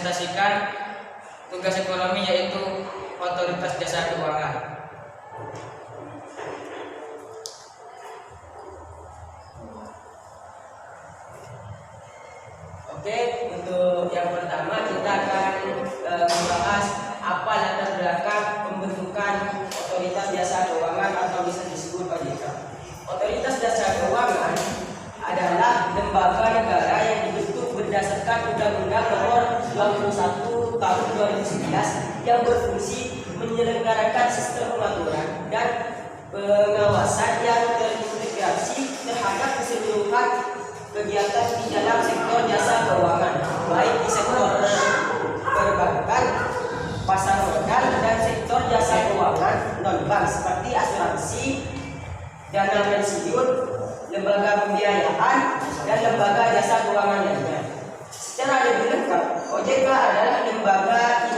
merepresentasikan tugas ekonomi yaitu otoritas jasa keuangan. Oke, untuk yang pertama kita akan membahas apa latar belakang pembentukan otoritas jasa keuangan atau bisa disebut OJK. Otoritas jasa keuangan adalah lembaga negara yang dibentuk berdasarkan Undang-Undang Nomor 21 Tahun 2011 yang berfungsi menyelenggarakan sistem pengaturan dan pengawasan yang terintegrasi terhadap keseluruhan kegiatan di dalam sektor jasa keuangan, baik di sektor perbankan, pasar modal, dan sektor jasa keuangan non-bank seperti asuransi, dana pensiun, lembaga pembiayaan, dan lembaga jasa keuangan lainnya. Secara lebih lengkap, OJK adalah lembaga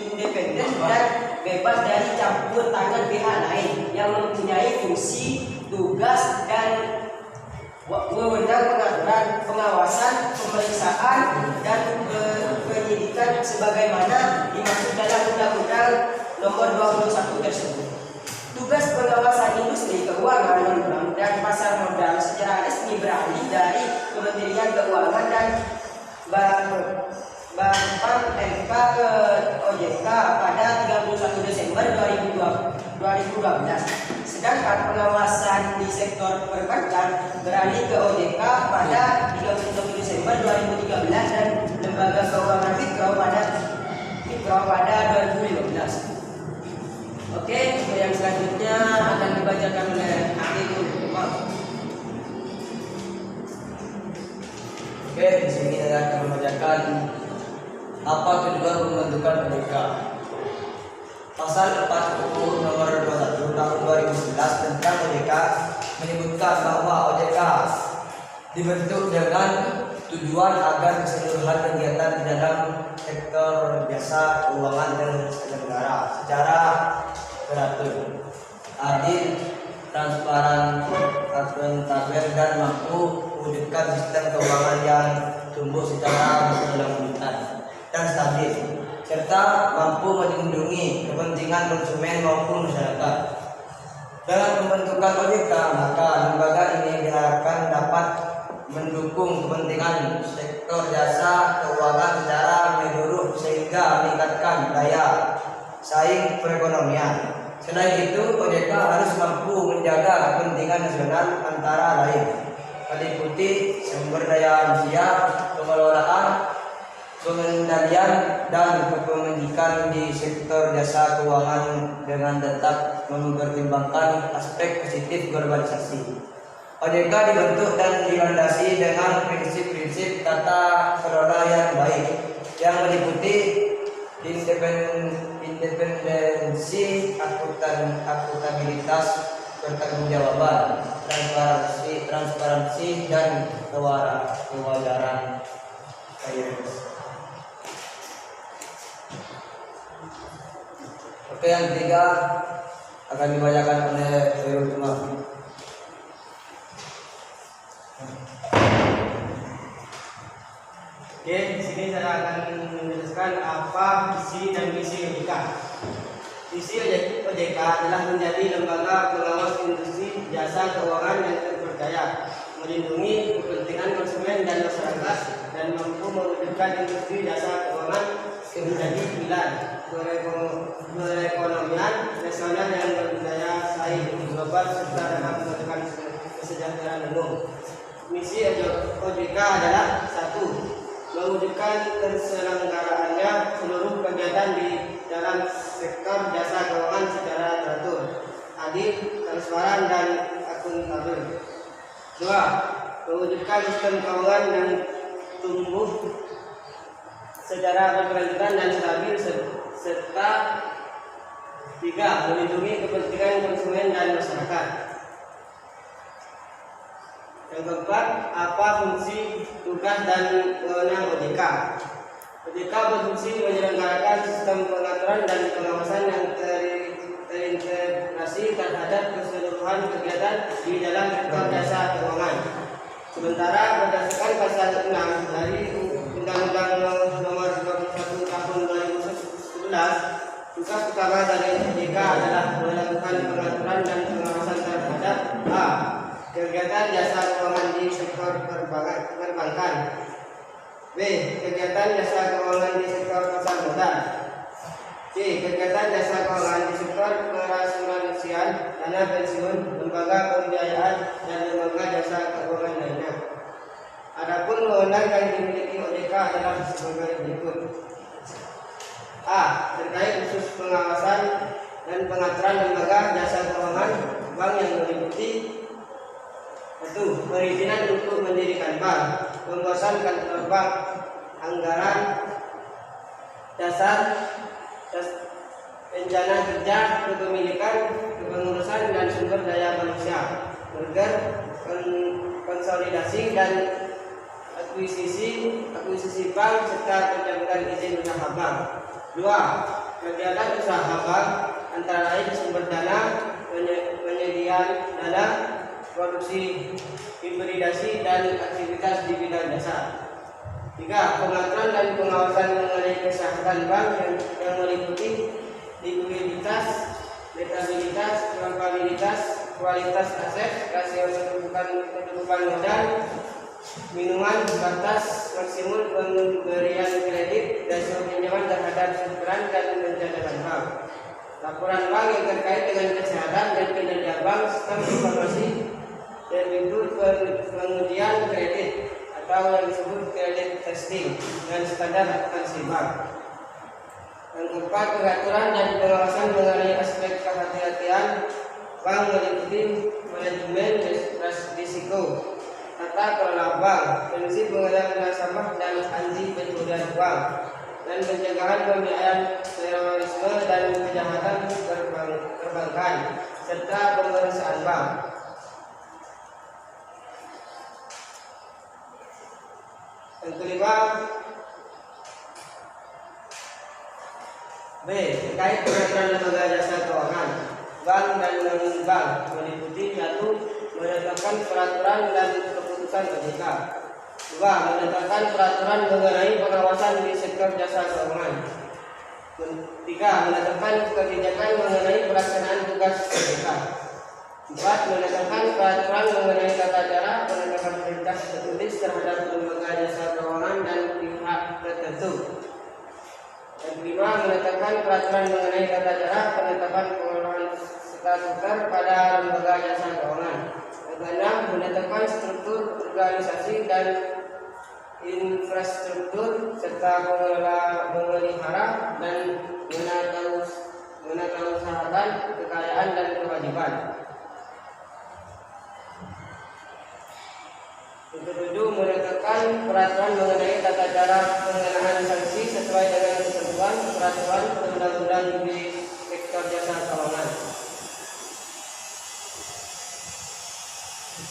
independen dan bebas dari campur tangan pihak lain yang mempunyai fungsi, tugas, dan wewenang pengaturan, pengawasan, pemeriksaan, dan penyidikan sebagaimana dimaksud dalam Undang-Undang Nomor 21 tersebut. Tugas pengawasan industri keuangan non-bank dan pasar modal secara resmi beralih dari Kementerian Keuangan dan Bank MK ke OJK pada 31 Desember 2012. Sedangkan pengawasan di sektor perbankan beralih ke OJK pada 31 Desember 2013 dan lembaga keuangan mikro pada 2015. Oke, yang selanjutnya akan dibacakan oleh Akidul Umar. Oke, di sini saya akan membacakan apa tujuan pembentukan OJK. Pasal 40 nomor 21 tahun 2011 tentang OJK menyebutkan bahwa OJK dibentuk dengan tujuan agar keseluruhan kegiatan di dalam sektor jasa keuangan terselenggara secara teratur, adil, transparan, akuntabel, dan mampu mewujudkan sistem keuangan yang tumbuh secara berkelanjutan dan stabil, serta mampu melindungi kepentingan konsumen maupun masyarakat. Dalam pembentukan OJK, maka lembaga ini diharapkan dapat mendukung kepentingan sektor jasa keuangan secara menyeluruh sehingga meningkatkan daya saing perekonomian. Selain itu, OJK harus mampu menjaga kepentingan nasional antara lain meliputi sumber daya manusia, pengelolaan, pengendalian, dan kepemilikan di sektor jasa keuangan dengan tetap mempertimbangkan aspek positif globalisasi. OJK dibentuk dan dilandasi dengan prinsip-prinsip tata kelola yang baik yang meliputi independensi, akuntabilitas, pertanggungjawaban, transparansi, dan kewajaran. Oke, yang ketiga akan dibacakan oleh Khairul Umar. Oke, di sini saya akan menjelaskan apa visi dan misi OJK. Visi OJK adalah menjadi lembaga pengawas industri jasa keuangan yang terpercaya, melindungi kepentingan konsumen dan masyarakat, dan mampu mewujudkan industri jasa keuangan menjadi pilar perekonomian nasional yang berdaya saing global serta dapat menentukan kesejahteraan umum. Misi OJK adalah 1. Mewujudkan terselenggaraannya seluruh kegiatan di dalam sektor jasa keuangan secara teratur, adil, transparan, dan akuntabel. 2. Mewujudkan sistem keuangan yang tumbuh secara berkelanjutan dan stabil, serta 3. Melindungi kepentingan konsumen dan masyarakat. Yang keempat, apa fungsi, tugas, dan wewenang OJK? OJK berfungsi menyelenggarakan sistem pengaturan dan pengawasan yang terintegrasi terhadap keseluruhan kegiatan di dalam sektor jasa keuangan. Sementara berdasarkan pasal 6 dari Undang-Undang Nomor 21 peraturan dan pengawasan terhadap A. Kegiatan jasa keuangan di sektor perbankan. B. Kegiatan jasa keuangan di sektor pasar modal. C. Kegiatan jasa keuangan di sektor perasuransian, dana pensiun, lembaga pembiayaan, dan lembaga jasa keuangan lainnya. Adapun wewenang yang dimiliki OJK adalah sebagai berikut. A. Terkait khusus pengawasan dan pengaturan lembaga jasa keuangan bank yang meliputi 1. Perizinan untuk mendirikan bank, pembuatan kantor bank, anggaran dasar, rencana kerja, kepemilikan, kepengurusan dan sumber daya manusia, merger, konsolidasi dan akuisisi bank serta pencabutan izin usaha bank. 2. Kegiatan usaha bank antara lain sumber dana, penyediaan dana, produksi, hibridasi, dan aktivitas di bidang jasa. 3. Pengaturan dan pengawasan mengenai kesehatan bank yang meliputi likuiditas, rentabilitas, probabilitas, kualitas aset, rasio kedudukan modal, minuman, batas maksimum pemberian kredit, rasio pinjaman terhadap setoran dan pencatatan bank. Laporan bank yang terkait dengan kesehatan dan kinerja bank, sistem informasi debitur pengujian kredit atau yang disebut kredit testing dan standar akuntansi bank. Yang keempat, pengaturan dan pengawasan mengenai aspek kehati-hatian bank meliputi manajemen risiko, tata kelola bank, prinsip pengendalian nasabah dan anti pencurian bank, dan pencegahan pembiayaan terorisme dan kejahatan perbankan serta pemeriksaan bank. Yang kelima, B. Terkait peraturan lembaga jasa keuangan bank dan undang-undang bank meliputi 1. Menetapkan peraturan dan keputusan OJK. 2. Menetapkan peraturan mengenai pengawasan di sektor jasa keuangan. 3. Menetapkan kebijakan mengenai pelaksanaan tugas OJK. 4. Menetapkan peraturan mengenai tata cara penetapan perintah tertulis terhadap lembaga jasa keuangan dan pihak tertentu. Yang kelima, menetapkan peraturan mengenai tata cara penetapan pengelolaan statuter pada lembaga jasa keuangan. Yang keenam, menetapkan struktur organisasi dan infrastruktur serta memelihara dan menatausahakan kekayaan dan kewajiban. Yang ketujuh, menetapkan peraturan mengenai tata cara pengenaan sanksi sesuai dengan ketentuan peraturan perundang-undang di sektor jasa keuangan.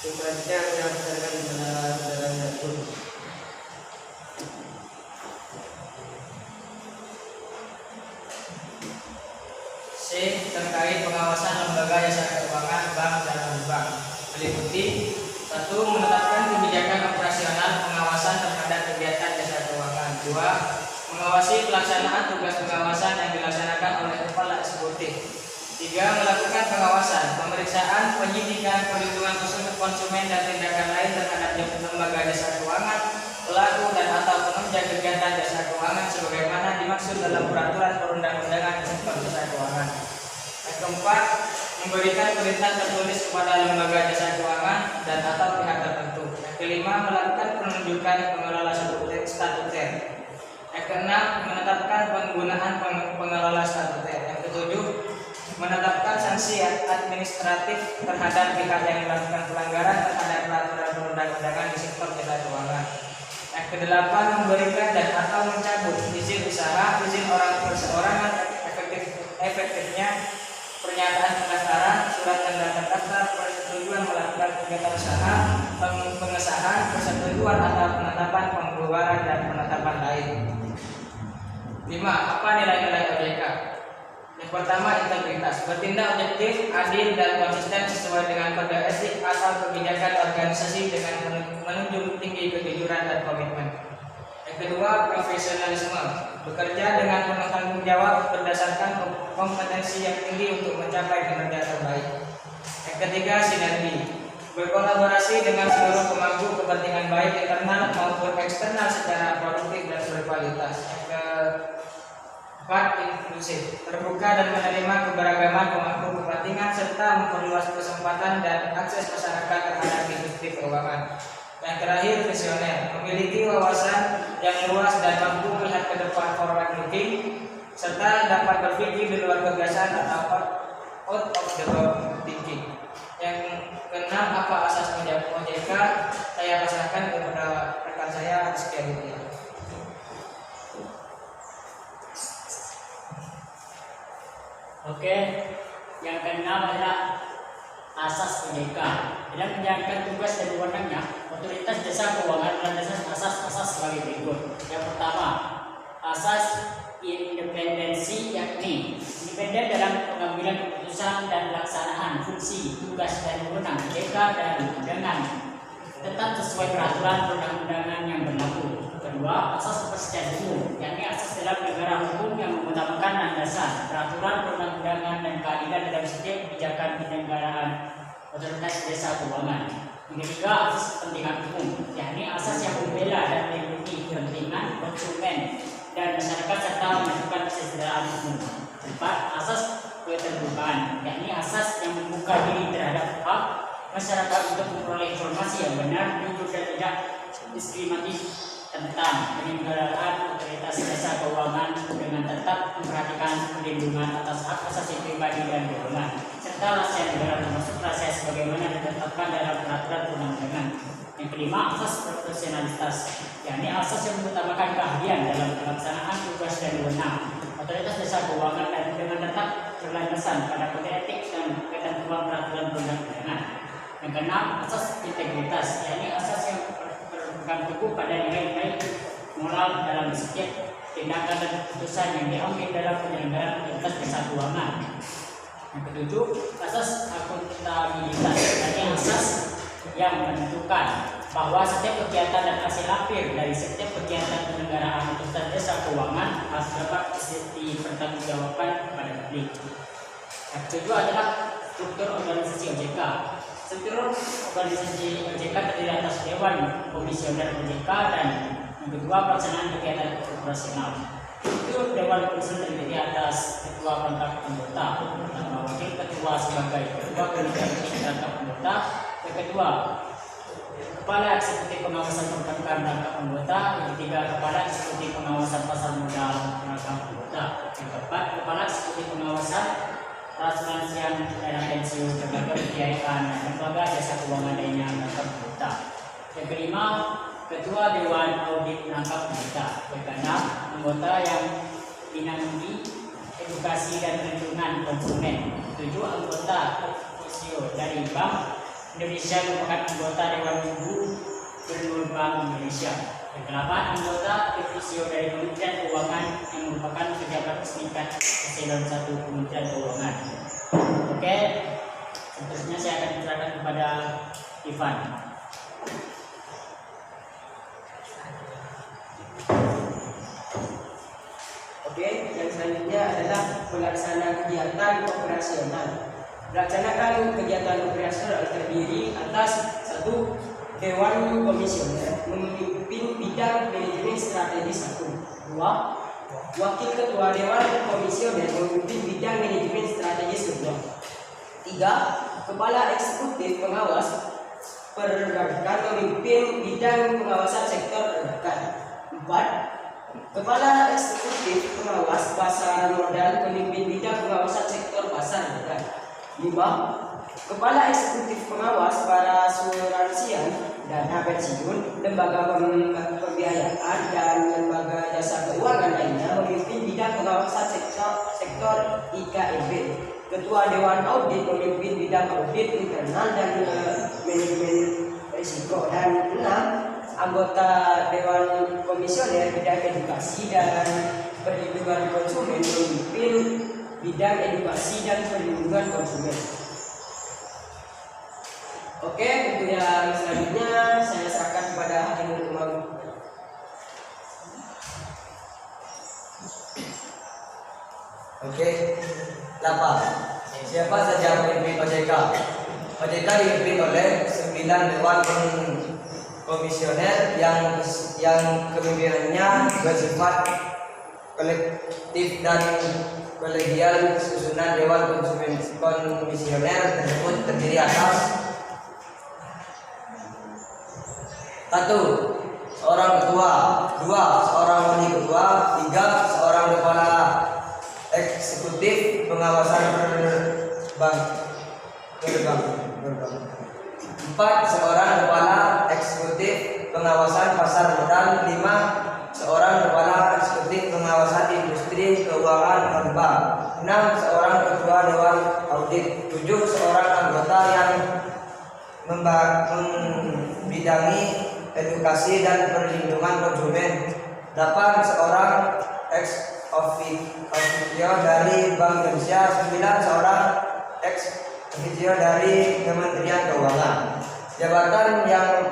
Selanjutnya saya akan saudara Pun. C. Terkait pengawasan lembaga jasa keuangan bank dan non-bank meliputi 1. Menetapkan kebijakan operasional pengawasan terhadap kegiatan jasa keuangan. 2. Mengawasi pelaksanaan tugas pengawasan yang dilaksanakan oleh kepala eksekutif. 3. Melakukan pengawasan, pemeriksaan, penyidikan, perlindungan konsumen dan tindakan lain terhadap lembaga jasa keuangan, pelaku dan atau penunjang kegiatan jasa keuangan sebagaimana dimaksud dalam peraturan perundang-undangan sektor jasa keuangan. Yang keempat, memberikan perintah tertulis kepada lembaga jasa keuangan dan atau pihak tertentu. Yang kelima, melakukan penunjukan pengelola statuter. Yang keenam, menetapkan penggunaan pengelola statuter. Yang ketujuh, menetapkan sanksi administratif terhadap pihak yang melakukan pelanggaran terhadap peraturan perundang-undangan di sektor jasa keuangan. Yang kedelapan, memberikan dan atau mencabut izin usaha, izin orang perseorangan, efektifnya pernyataan pendaftaran, surat tanda terdaftar, persetujuan melakukan kegiatan usaha, pengesahan, persetujuan atau penetapan pembubaran dan penetapan lain. 5. Apa nilai-nilai OJK? Yang pertama, integritas, bertindak objektif, adil dan konsisten sesuai dengan kode etik atau kebijakan organisasi dengan menunjuk tinggi kejujuran dan komitmen. Yang kedua, profesionalisme, bekerja dengan penuh tanggung jawab berdasarkan kompetensi yang tinggi untuk mencapai kinerja terbaik. Yang ketiga, sinergi. Berkolaborasi dengan seluruh pemangku kepentingan baik internal maupun eksternal secara produktif dan berkualitas. Yang keempat, inklusif. Terbuka dan menerima keberagaman pemangku kepentingan serta memperluas kesempatan dan akses masyarakat terhadap industri keuangan. Yang terakhir, visioner. Memiliki wawasan yang luas dan mampu melihat ke depan, forward looking, serta dapat berpikir di luar kebiasaan atau out of the box thinking. Yang keenam, apa asas OJK? Saya pasrahkan kepada rekan saya Rizky Aditya. Oke, yang keenam adalah asas OJK. Dalam menjalankan tugas dan wewenangnya, otoritas jasa keuangan melandasan asas-asas sebagai berikut. Yang pertama, asas independensi, yakni independen dalam pengambilan keputusan dan pelaksanaan fungsi, tugas dan wewenang OJK dengan tetap sesuai peraturan perundang-undangan yang berlaku. Kedua, asas kepastian hukum, yakni asas dalam negara hukum yang mengutamakan landasan peraturan perundang-undangan dan keadilan dalam setiap kebijakan penyelenggaraan otoritas jasa keuangan. Yang ketiga, asas kepentingan umum, yakni asas yang membela dan melindungi kepentingan konsumen dan masyarakat serta menentukan kesejahteraan umum. Empat, asas keterbukaan, yakni asas yang membuka diri terhadap hak masyarakat untuk memperoleh informasi yang benar, jujur dan tidak diskriminatif tentang penyelenggaraan otoritas jasa keuangan dengan tetap memperhatikan perlindungan atas hak asasi pribadi dan golongan serta rahasia negara termasuk rahasia sebagaimana ditetapkan dalam peraturan perundang-undangan. Yang kelima, asas profesionalitas, yakni asas yang mengutamakan keahlian dalam pelaksanaan tugas dan wewenang otoritas jasa keuangan dan dengan tetap berlandasan pada kode etik dan ketentuan peraturan perundang-undangan. Yang keenam, asas integritas, yakni asas yang berpegang teguh pada nilai-nilai moral dalam setiap tindakan dan keputusan yang diambil dalam penyelenggaraan otoritas jasa keuangan. Yang ketujuh, asas akuntabilitas, yakni asas yang menentukan bahwa setiap kegiatan dan hasil akhir dari setiap kegiatan penyelenggaraan otoritas jasa keuangan harus dapat dipertanggungjawabkan kepada publik. Yang ketujuh adalah struktur organisasi OJK. Struktur organisasi OJK terdiri atas Dewan Komisioner OJK dan yang kedua pelaksanaan kegiatan operasional. Struktur Dewan Komisioner terdiri atas ketua kontak anggota, pertama wakil ketua sebagai ketua komite perangkap anggota, yang kedua kepala eksekutif pengawasan perbankan perangkap anggota, yang ketiga kepala eksekutif pengawasan pasar modal perangkap anggota, yang keempat kepala eksekutif pengawasan asuransian dana pensiun lembaga pembiayaan dan lembaga jasa keuangan lainnya perangkap anggota. Yang kelima, ketua dewan audit perangkap anggota. Yang keenam, anggota yang binaungi edukasi dan perlindungan konsumen. Tujuh, anggota ofisio dari Bank Indonesia merupakan anggota Dewan Gubernur Bank Indonesia. Yang kedelapan, anggota ofisio dari Kementerian Keuangan yang merupakan pejabat setingkat eselon 1 Kementerian Keuangan. Oke, seterusnya saya akan serahkan kepada Ivan. Oke, yang selanjutnya adalah pelaksanaan kegiatan operasional. Melaksanakan kegiatan operasional terdiri atas satu, Dewan Komisioner memimpin bidang manajemen strategi 1. 2. Wakil Ketua Dewan Komisioner memimpin bidang manajemen strategi 2. 3. Kepala Eksekutif Pengawas Perbankan memimpin bidang pengawasan sektor perbankan. 4. Kepala Eksekutif Pengawas Pasar Modal memimpin bidang pengawasan sektor pasar modal. 5. Kepala Eksekutif Pengawas para asuransian, dana pensiun, lembaga pembiayaan dan lembaga jasa keuangan lainnya memimpin bidang pengawasan sektor IKEB. Ketua Dewan Audit memimpin bidang audit internal dan manajemen risiko. Dan 6. Anggota Dewan Komisioner bidang edukasi dan perlindungan konsumen memimpin bidang edukasi dan perlindungan konsumen. Oke, untuk yang selanjutnya saya serahkan kepada Hakim Umum. Oke, 8. Siapa saja pemimpin OJK? OJK dipimpin oleh 9 dewan komisioner yang kepemimpinannya bersifat kolektif dan kolegial. Susunan dewan komisioner tersebut terdiri atas 1. Seorang ketua, 2. Seorang wakil ketua, 3. Seorang kepala eksekutif pengawasan bank. 4. Seorang kepala eksekutif pengawasan pasar modal. 5. Seorang kepala eksekutif pengawasan industri keuangan bank. 6. Seorang ketua dewan audit. 7. Seorang anggota yang membidangi edukasi dan perlindungan konsumen. 8. Seorang ex officio dari Bank Indonesia. 9. Seorang ex officio dari Kementerian Keuangan. Jabatan yang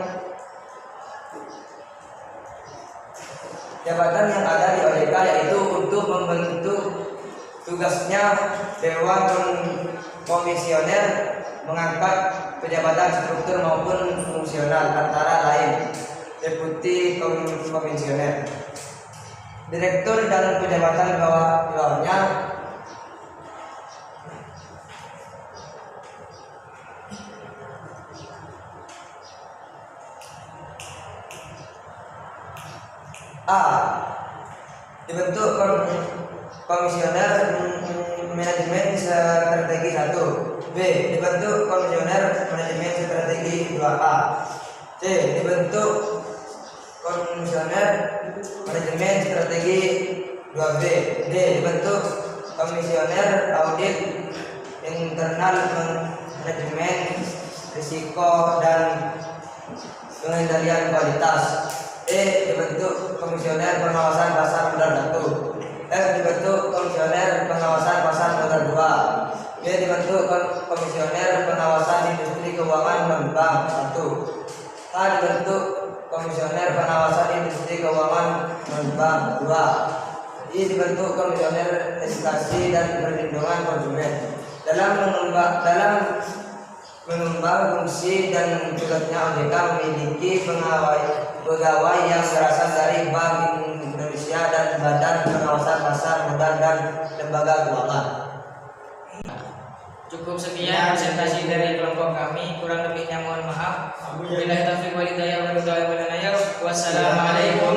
ada di OJK yaitu untuk membentuk tugasnya Dewan Komisioner, mengangkat pejabatan struktur maupun fungsional, antara lain Deputi Komisioner, Direktur dan pejabatan bawahnya. A. Dibentuk komisioner manajemen strategi 1. B. Dibentuk komisioner manajemen strategi 2A. C. Dibentuk komisioner manajemen strategi 2B. D. Dibentuk komisioner audit internal manajemen risiko dan pengendalian kualitas. E. Dibentuk komisioner pengawasan pasar modal 1. F. Dibentuk komisioner pengawasan pasar modal 2. B. Dibentuk komisioner pengawasan industri keuangan bank 1. H. Dibentuk komisioner pengawasan industri keuangan bank 2. I. Dibentuk komisioner edukasi dan perlindungan konsumen. Dalam mengembang fungsi dan tugasnya, OJK memiliki pegawai yang berasal dari Bank Indonesia dan Badan Pengawasan Pasar Modal dan lembaga keuangan. Cukup sekian presentasi dari kelompok kami, kurang lebihnya mohon maaf. Wabillahi taufiq wal hidayah. Wassalamualaikum